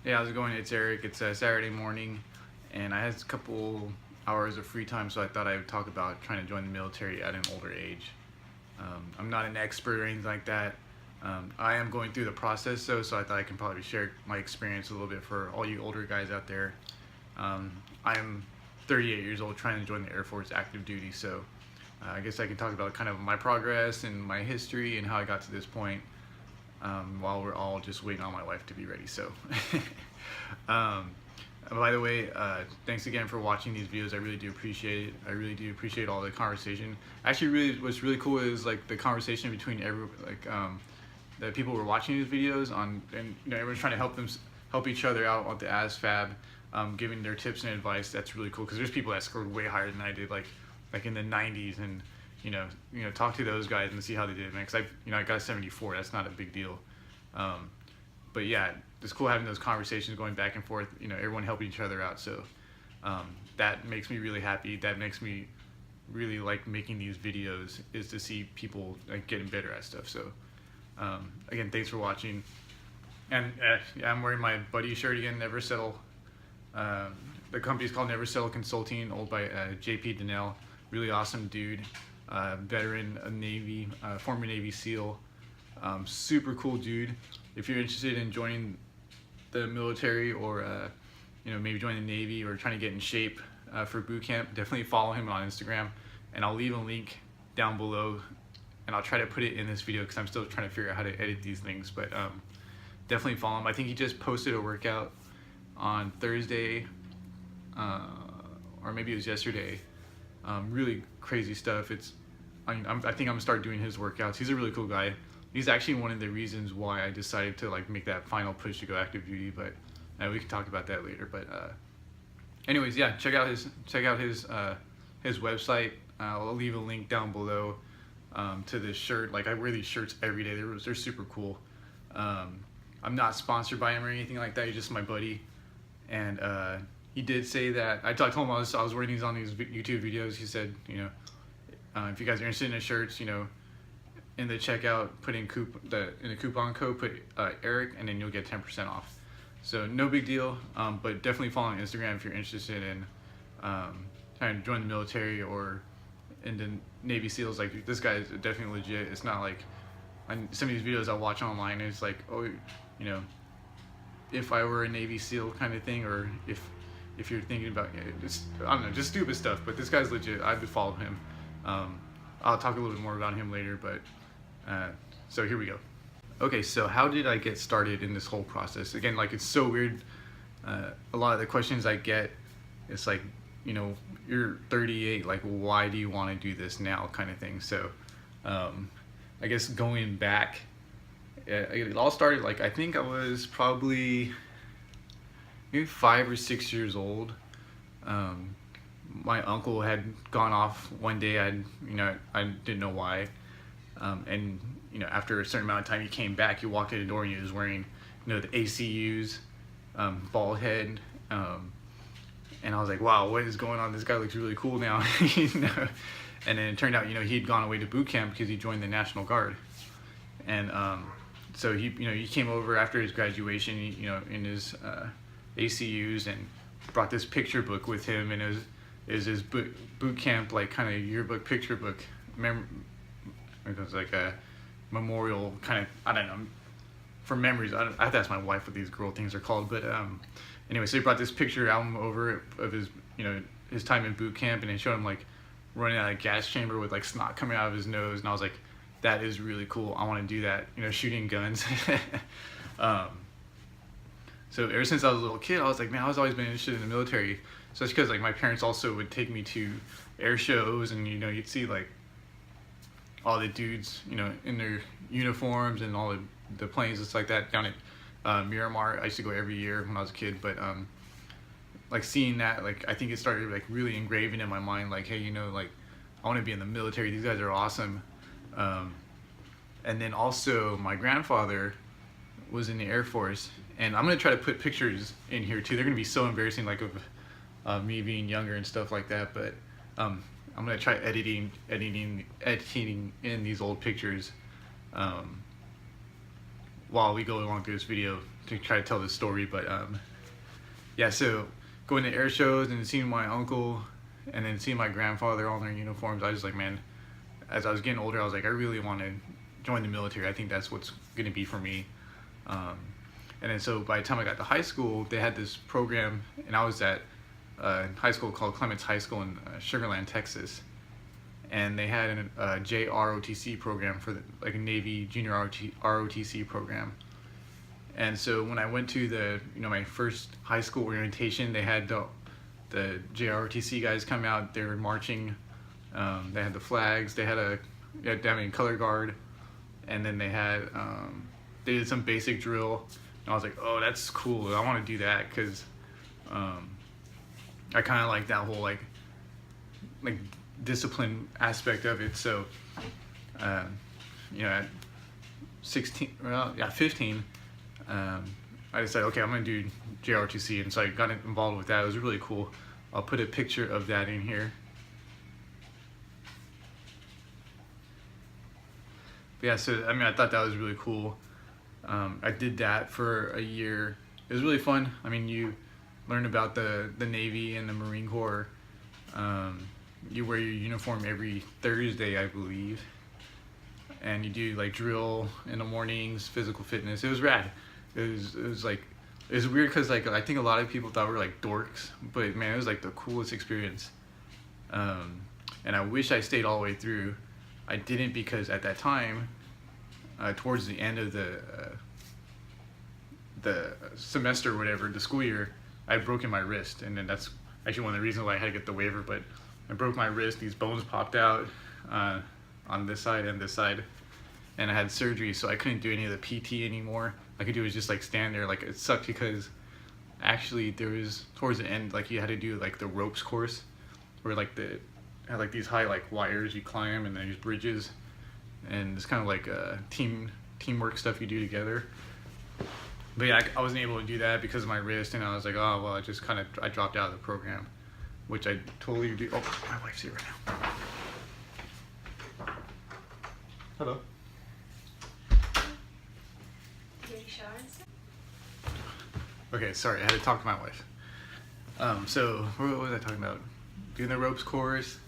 Hey, how's it going? It's Eric. It's Saturday morning, and I had a couple hours of free time, so I thought I would talk about trying to join the military at an older age. I'm not an expert or anything like that. I am going through the process, though, so I thought I can probably share my experience a little bit for all you older guys out there. I'm 38 years old, trying to join the Air Force active duty, so I guess I can talk about kind of my progress and my history and how I got to this point. While we're all just waiting on my wife to be ready. So, by the way, thanks again for watching these videos. I really do appreciate it. I really do appreciate all the conversation. Actually, what's really cool is like the conversation between the people who are watching these videos and everyone's trying to help each other out on the ASFAB, giving their tips and advice. That's really cool because there's people that scored way higher than I did, like in the 90s, and talk to those guys and see how they did, man. Because I got 74. That's not a big deal. But yeah, it's cool having those conversations, going back and forth. Everyone helping each other out. So that makes me really happy. That makes me really like making these videos, is to see people like getting better at stuff. So again, thanks for watching. And yeah, I'm wearing my buddy shirt again. Never Settle. The company's called Never Settle Consulting, owned by JP Donnell. Really awesome dude. Veteran of Navy, former Navy SEAL, super cool dude. If you're interested in joining the military, or maybe joining the Navy, or trying to get in shape for boot camp, definitely follow him on Instagram, and I'll leave a link down below, and I'll try to put it in this video because I'm still trying to figure out how to edit these things. But definitely follow him. I think he just posted a workout on Thursday, or maybe it was yesterday. Really crazy stuff. I think I'm gonna start doing his workouts. He's a really cool guy. He's actually one of the reasons why I decided to like make that final push to go active duty. But we can talk about that later. But anyways, yeah, check out his website. I'll leave a link down below to this shirt. Like, I wear these shirts every day. They're super cool. I'm not sponsored by him or anything like that. He's just my buddy, and he did say that I told him I was wearing these on these YouTube videos. He said, if you guys are interested in the shirts, in the checkout, put in the coupon code, put Erik, and then you'll get 10% off. So no big deal. But definitely follow on Instagram if you're interested in trying to join the military or in the Navy SEALs. Like, this guy is definitely legit. It's not like some of these videos I watch online, it's like, oh, if I were a Navy SEAL kind of thing, or if you're thinking about just, I don't know, just stupid stuff. But this guy's legit. I would follow him. I'll talk a little bit more about him later, but so here we go. Okay, so how did I get started in this whole process? Again, like, it's so weird. A lot of the questions I get, it's like, you're 38, like, why do you want to do this now, kind of thing. So I guess going back, it all started, like, I think I was probably maybe 5 or 6 years old. My uncle had gone off one day. I didn't know why. And after a certain amount of time, he came back. He walked in the door and he was wearing, the ACUs, bald head. And I was like, wow, what is going on? This guy looks really cool now. And then it turned out, he'd gone away to boot camp because he joined the National Guard. And so he came over after his graduation, in his ACUs, and brought this picture book with him, and it was his boot camp, like, kind of yearbook picture book. It was like a memorial kind of, I don't know, for memories. I have to ask my wife what these girl things are called. But anyway, so he brought this picture album over of his his time in boot camp, and it showed him like running out of a gas chamber with like snot coming out of his nose, and I was like, that is really cool. I want to do that. Shooting guns. So ever since I was a little kid, I was like, man, I was always been interested in the military. So it's because, like, my parents also would take me to air shows, and you'd see like all the dudes, in their uniforms, and all the planes, it's like that down at Miramar. I used to go every year when I was a kid. But like, seeing that, like, I think it started like really engraving in my mind, like, hey, like, I want to be in the military. These guys are awesome. And then also my grandfather was in the Air Force, and I'm gonna try to put pictures in here too. They're gonna be so embarrassing, like, of me being younger and stuff like that. But I'm gonna try editing in these old pictures while we go along through this video, to try to tell this story, but yeah, so going to air shows and seeing my uncle and then seeing my grandfather all in their uniforms, I was like, man, as I was getting older, I was like, I really want to join the military. I think that's what's going to be for me. And then so by the time I got to high school, they had this program, and I was at high school called Clements High School in Sugar Land, Texas. And they had a JROTC program for like a Navy Junior ROTC program. And so when I went to the, my first high school orientation, they had the JROTC guys come out. They were marching. They had the flags. They had a color guard, and then they did some basic drill. And I was like, oh, that's cool. I want to do that because I kind of like that whole like discipline aspect of it. So at 15, I decided, okay, I'm gonna do JROTC, and so I got involved with that. It was really cool. I'll put a picture of that in here. But yeah, so I thought that was really cool. I did that for a year. It was really fun. You learn about the Navy and the Marine Corps. You wear your uniform every Thursday, I believe, and you do like drill in the mornings, physical fitness. It was rad. It was weird because like I think a lot of people thought we were like dorks, but man, it was like the coolest experience. And I wish I stayed all the way through. I didn't, because at that time, towards the end of the semester or whatever, the school year, I had broken my wrist, and then that's actually one of the reasons why I had to get the waiver. But I broke my wrist, these bones popped out on this side and this side, and I had surgery, so I couldn't do any of the PT anymore. I could do was just like stand there. Like, it sucked because actually there was, towards the end, like you had to do like the ropes course, where like had like these high like wires you climb, and then these bridges, and it's kind of like teamwork stuff you do together. But yeah, I wasn't able to do that because of my wrist, and I was like, oh well, I dropped out of the program, which I totally do. Oh, my wife's here right now. Hello. Okay, sorry, I had to talk to my wife. So what was I talking about? Doing the ropes course.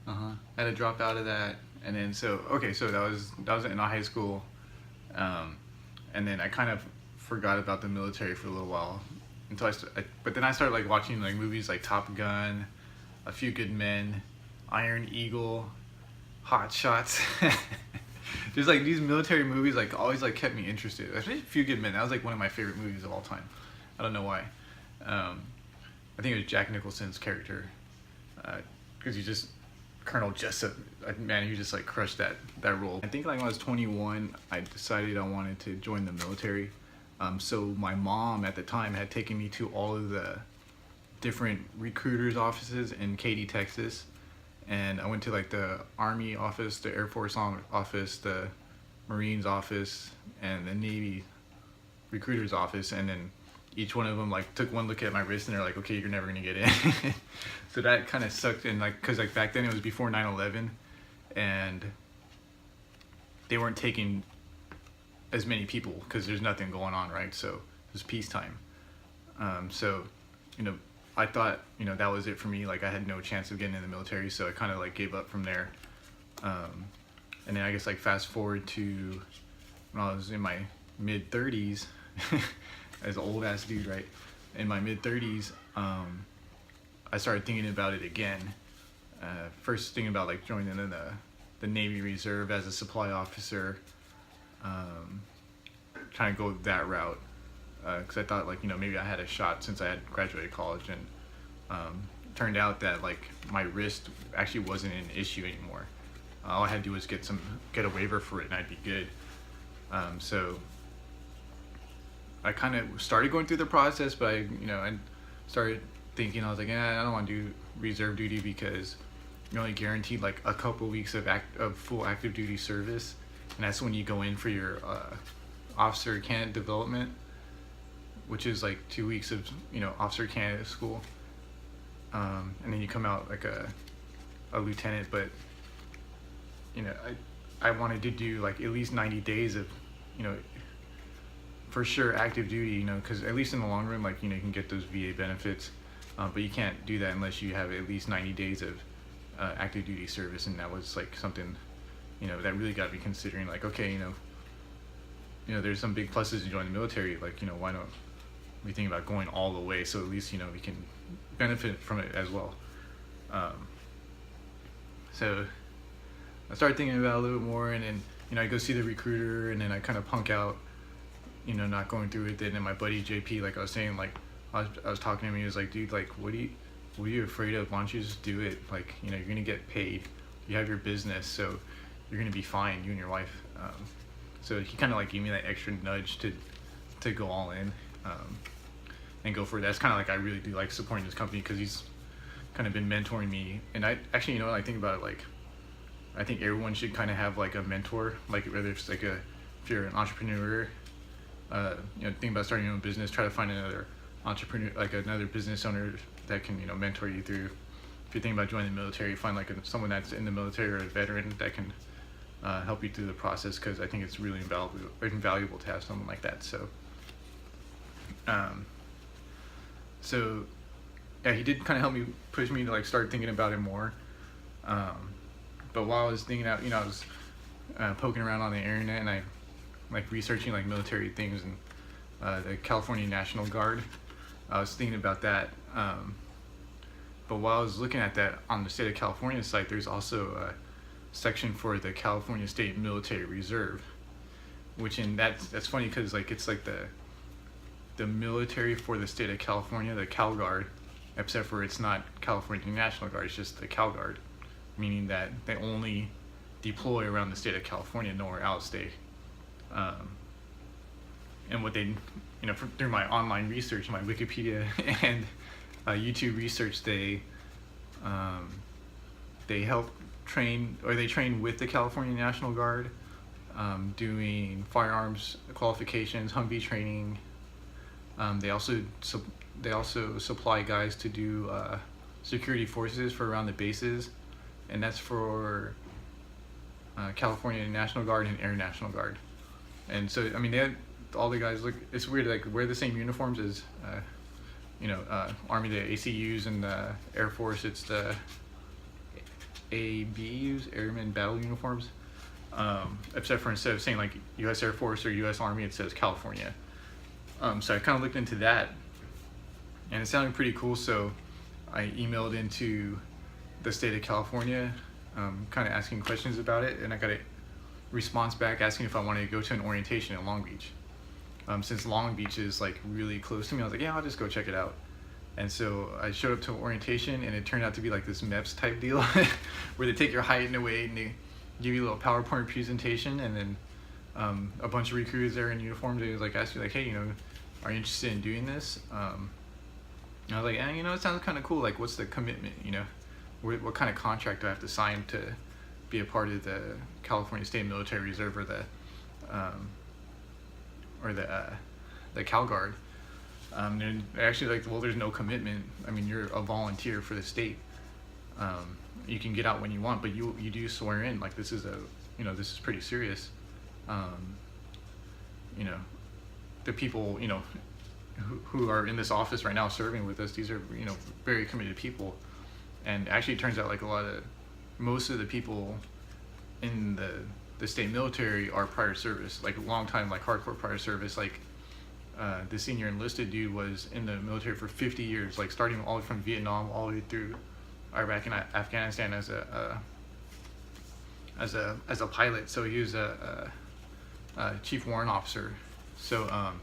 I had to drop out of that, and then so that was in high school, and then I kind of forgot about the military for a little while until but then I started like watching like movies like Top Gun, A Few Good Men, Iron Eagle, Hot Shots. Just like these military movies like always like kept me interested. Especially A Few Good Men. That was like one of my favorite movies of all time. I don't know why. I think it was Jack Nicholson's character, because he just Colonel Jessup. Man, he just like crushed that role. I think like when I was 21, I decided I wanted to join the military. So my mom at the time had taken me to all of the different recruiters' offices in Katy, Texas. And I went to like the Army office, the Air Force office, the Marines office, and the Navy recruiter's office. And then each one of them like took one look at my wrist, and they're like, okay, you're never gonna get in. So that kind of sucked. And like, cause like back then it was before 9/11, and they weren't taking as many people because there's nothing going on, right? So it was peacetime. So I thought that was it for me. Like, I had no chance of getting in the military, so I kind of like gave up from there. And then I guess like fast forward to when I was in my mid 30s, as an old ass dude, right? In my mid 30s, I started thinking about it again. First thinking about like joining in the Navy Reserve as a supply officer, trying to go that route, because I thought like maybe I had a shot since I had graduated college, and turned out that like my wrist actually wasn't an issue anymore. All I had to do was get a waiver for it, and I'd be good. So I kind of started going through the process, but I started thinking, I was like, I don't want to do reserve duty because you're only guaranteed like a couple weeks of full active duty service, and that's when you go in for your officer candidate development, which is like 2 weeks of officer candidate school, and then you come out like a lieutenant. But I wanted to do like at least 90 days of for sure active duty, you know, because at least in the long run, like, you know, you can get those VA benefits, but you can't do that unless you have at least 90 days of active duty service. And that was like something, you know, that really got me considering, like, okay, you know, there's some big pluses to join the military. Like, you know, why don't we think about going all the way, so at least, you know, we can benefit from it as well. So I started thinking about it a little bit more, and then, you know, I go see the recruiter, and then I kind of punk out, you know, not going through with it. And then my buddy JP, like I was saying, like I was talking to him, he was like, dude, like, what are you afraid of? Why don't you just do it? Like, you know, you're gonna get paid, you have your business, so you're gonna be fine, you and your wife. So he kind of like gave me that extra nudge to go all in, and go for it. That's kind of like, I really do like supporting this company, because he's kind of been mentoring me. And I actually, you know, when I think about it, like, I think everyone should kind of have like a mentor, like whether it's like if you're an entrepreneur, you know, think about starting your own business, try to find another entrepreneur, like another business owner that can, you know, mentor you through. If you're thinking about joining the military, find like someone that's in the military or a veteran that can help you through the process, because I think it's really invaluable to have someone like that. So yeah, he did kind of help me, push me to like start thinking about it more. But while I was thinking out, you know, I was poking around on the internet, and I like researching like military things, and the California National Guard. I was thinking about that. But while I was looking at that on the state of California site, there's also a section for the California State Military Reserve, which that's funny, because like it's like the military for the state of California, the Cal Guard, except for it's not California National Guard, it's just the Cal Guard, meaning that they only deploy around the state of California, nowhere out of state. And what they, you know, through my online research, my Wikipedia and YouTube research, they help train, or they train with the California National Guard, doing firearms qualifications, Humvee training. They also supply guys to do security forces for around the bases, and that's for California National Guard and Air National Guard. And so, I mean, all the guys look, it's weird, like wear the same uniforms as you know, Army, the ACUs, and the Air Force, it's the ABUs, Airmen Battle Uniforms, except for instead of saying like U.S. Air Force or U.S. Army, it says California. So I kind of looked into that, and it sounded pretty cool, so I emailed into the state of California, kind of asking questions about it, and I got a response back asking if I wanted to go to an orientation in Long Beach. Since Long Beach is like really close to me, I was like, yeah, I'll just go check it out. And so I showed up to orientation, and it turned out to be like this MEPS type deal where they take your height and weight, and they give you a little PowerPoint presentation, and then a bunch of recruiters there in uniforms, they was like ask you like, hey, you know, are you interested in doing this? And I was like, you know, it sounds kind of cool. Like, what's the commitment? You know, what kind of contract do I have to sign to be a part of the California State Military Reserve, or the Cal Guard? And actually, like, well, there's no commitment. I mean, you're a volunteer for the state. You can get out when you want, but you do swear in. Like, this is this is pretty serious. You know, the people, you know, who are in this office right now serving with us, these are, you know, very committed people. And actually, it turns out like most of the people in the state military are prior service, like long time, like hardcore prior service. Like the senior enlisted dude was in the military for 50 years, like starting all the way from Vietnam all the way through Iraq and Afghanistan as a pilot. So he was a chief warrant officer. So a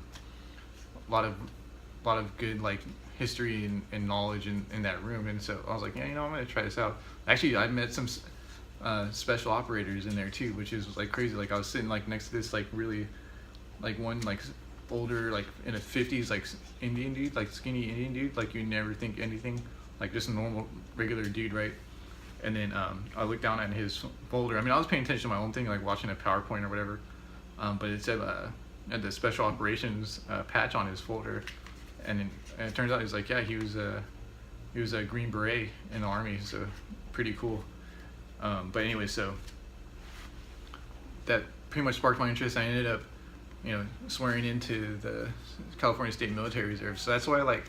lot of good like history and knowledge in that room. And so I was like, yeah, you know, I'm gonna try this out. Actually, I met some special operators in there too, which is like crazy. Like I was sitting like next to this like really like one like older, like in the 50s, like Indian dude, like skinny Indian dude, like you never think anything, like just a normal regular dude, right? And then I looked down at his folder. I mean, I was paying attention to my own thing, like watching a PowerPoint or whatever, but it said had the special operations patch on his folder, and it turns out he was like, yeah, he was a Green Beret in the Army, so pretty cool. But anyway, so that pretty much sparked my interest. I ended up swearing into the California State Military Reserve. So that's why like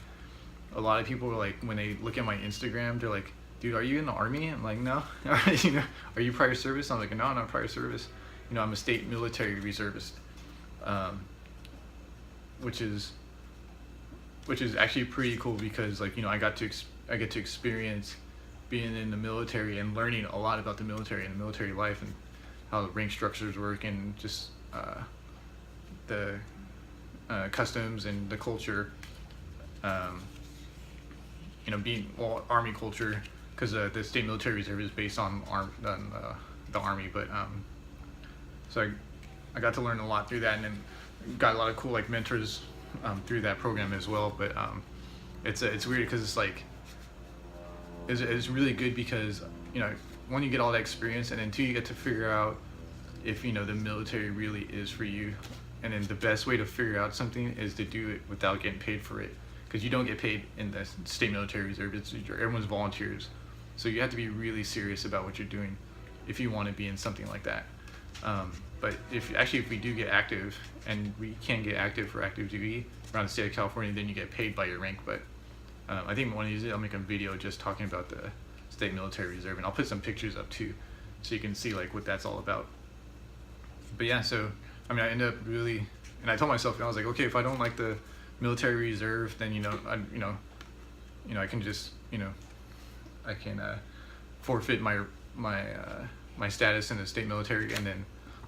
a lot of people are like, when they look at my Instagram, they're like, dude, are you in the Army? I'm like, no. Are you prior service? I'm like, no, I'm not prior service. I'm a state military reservist, which is actually pretty cool because like I get to experience being in the military and learning a lot about the military and military life and how the rank structures work and just the customs and the culture. Being Army culture, because the state military reserve is based on the Army, but so I got to learn a lot through that, and then got a lot of cool like mentors through that program as well. But it's weird because it's like it's really good because one, you get all that experience, and then two, you get to figure out if the military really is for you. And then the best way to figure out something is to do it without getting paid for it, because you don't get paid in the state military reserve. Everyone's volunteers, so you have to be really serious about what you're doing if you want to be in something like that. But if we do get active, and we can get active for active duty around the state of California, then you get paid by your rank. But I think one of these days I'll make a video just talking about the state military reserve, and I'll put some pictures up too, so you can see like what that's all about. But yeah, so I ended up really, and I told myself, I was like, okay, if I don't like the military reserve, then I can just I can forfeit my status in the state military, and then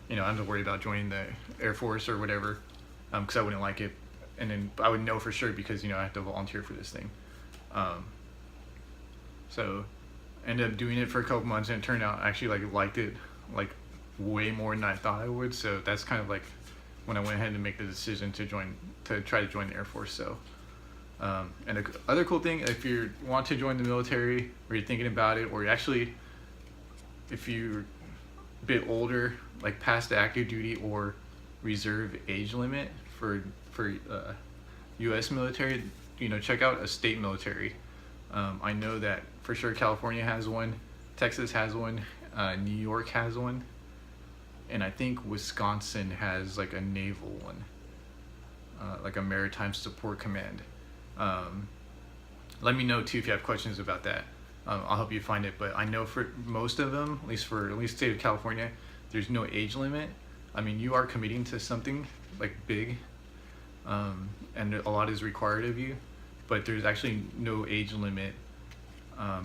I don't have to worry about joining the Air Force or whatever, because I wouldn't like it, and then I would know for sure because I have to volunteer for this thing. So I ended up doing it for a couple months, and it turned out I actually liked it way more than I thought I would. So that's kind of like when I went ahead and make the decision to try to join the Air Force. So and the other cool thing, if you want to join the military, or you're thinking about it, or if you're a bit older, like past the active duty or reserve age limit for U.S. military, check out a state military. I know that for sure California has one, Texas has one, New York has one, and I think Wisconsin has like a naval one, like a maritime support command. Let me know too if you have questions about that. I'll help you find it, but I know for most of them, at least state of California, there's no age limit. You are committing to something like big, and a lot is required of you, but there's actually no age limit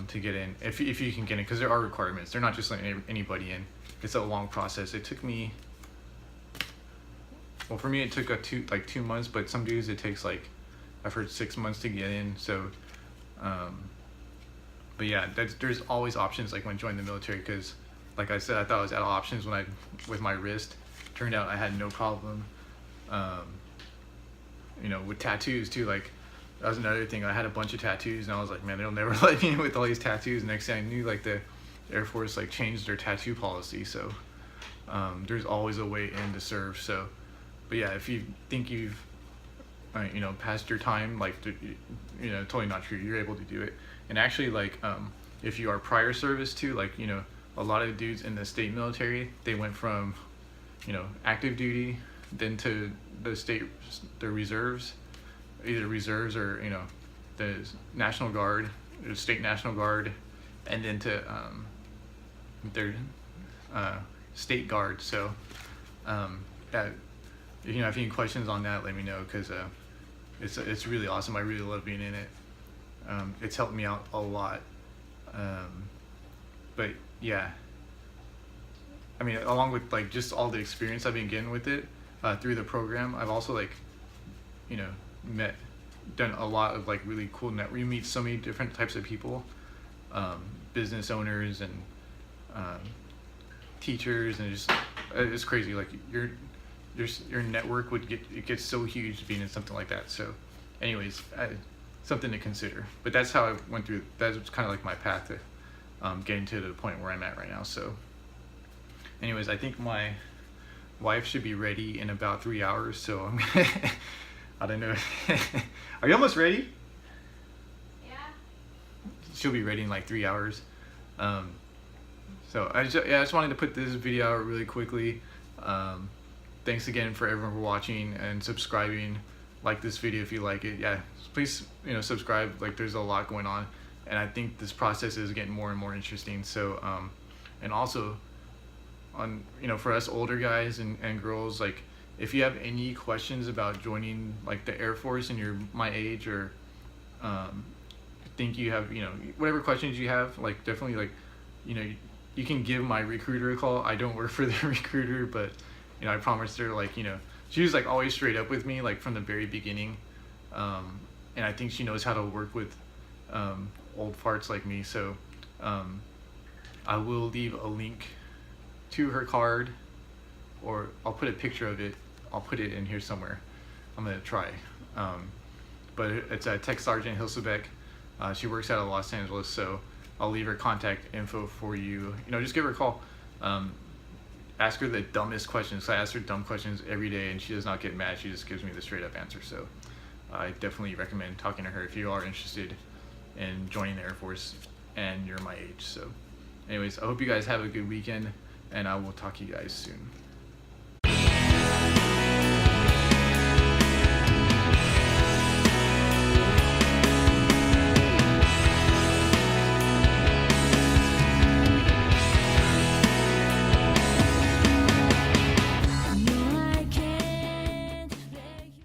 to get in, if you can get in, because there are requirements. They're not just letting anybody in. It's a long process. It took me, well, for me it took 2 months, but some dudes it takes I've heard 6 months to get in. So but yeah, there's always options when joining the military, because like I said, I thought I was out of options with my wrist. Turned out I had no problem. With tattoos too, that was another thing. I had a bunch of tattoos, and I was like, man, they'll never let me in with all these tattoos. Next thing I knew, the Air Force changed their tattoo policy. So there's always a way in to serve. So, but yeah, if you think you've past your time, totally not true. You're able to do it. And actually, if you are prior service too, a lot of dudes in the state military, they went from active duty, then to the reserves, either reserves or the National Guard, or state National Guard, and then to their state guard. So if you have any questions on that, let me know, because it's really awesome. I really love being in it. It's helped me out a lot. But yeah, along with just all the experience I've been getting with it through the program, I've also done a lot of really cool you meet so many different types of people, business owners and teachers, and it's crazy. Your network gets so huge being in something like that. So anyways, something to consider. But that's how I went through. That was kind of my path to getting to the point where I'm at right now. So anyways, I think my wife should be ready in about 3 hours. So I don't know. Are you almost ready? Yeah. She'll be ready in 3 hours. So I just wanted to put this video out really quickly. thanks again for everyone for watching and subscribing. Like this video if you like it. Yeah, please subscribe. Like there's a lot going on, and I think this process is getting more and more interesting. So and also on for us older guys and girls, like if you have any questions about joining like the Air Force and you're my age, or think you have whatever questions you have, like definitely like you can give my recruiter a call. I don't work for the recruiter, but I promised her, like she was like always straight up with me, like from the very beginning, and I think she knows how to work with old farts like me. So I will leave a link to her card, or I'll put a picture of it. I'll put it in here somewhere. I'm gonna try, but it's a Tech Sergeant Hilsebeck. She works out of Los Angeles, so I'll leave her contact info for you. Just give her a call. Ask her the dumbest questions. I ask her dumb questions every day, and she does not get mad. She just gives me the straight up answer. So I definitely recommend talking to her if you are interested in joining the Air Force and you're my age. So anyways, I hope you guys have a good weekend, and I will talk to you guys soon.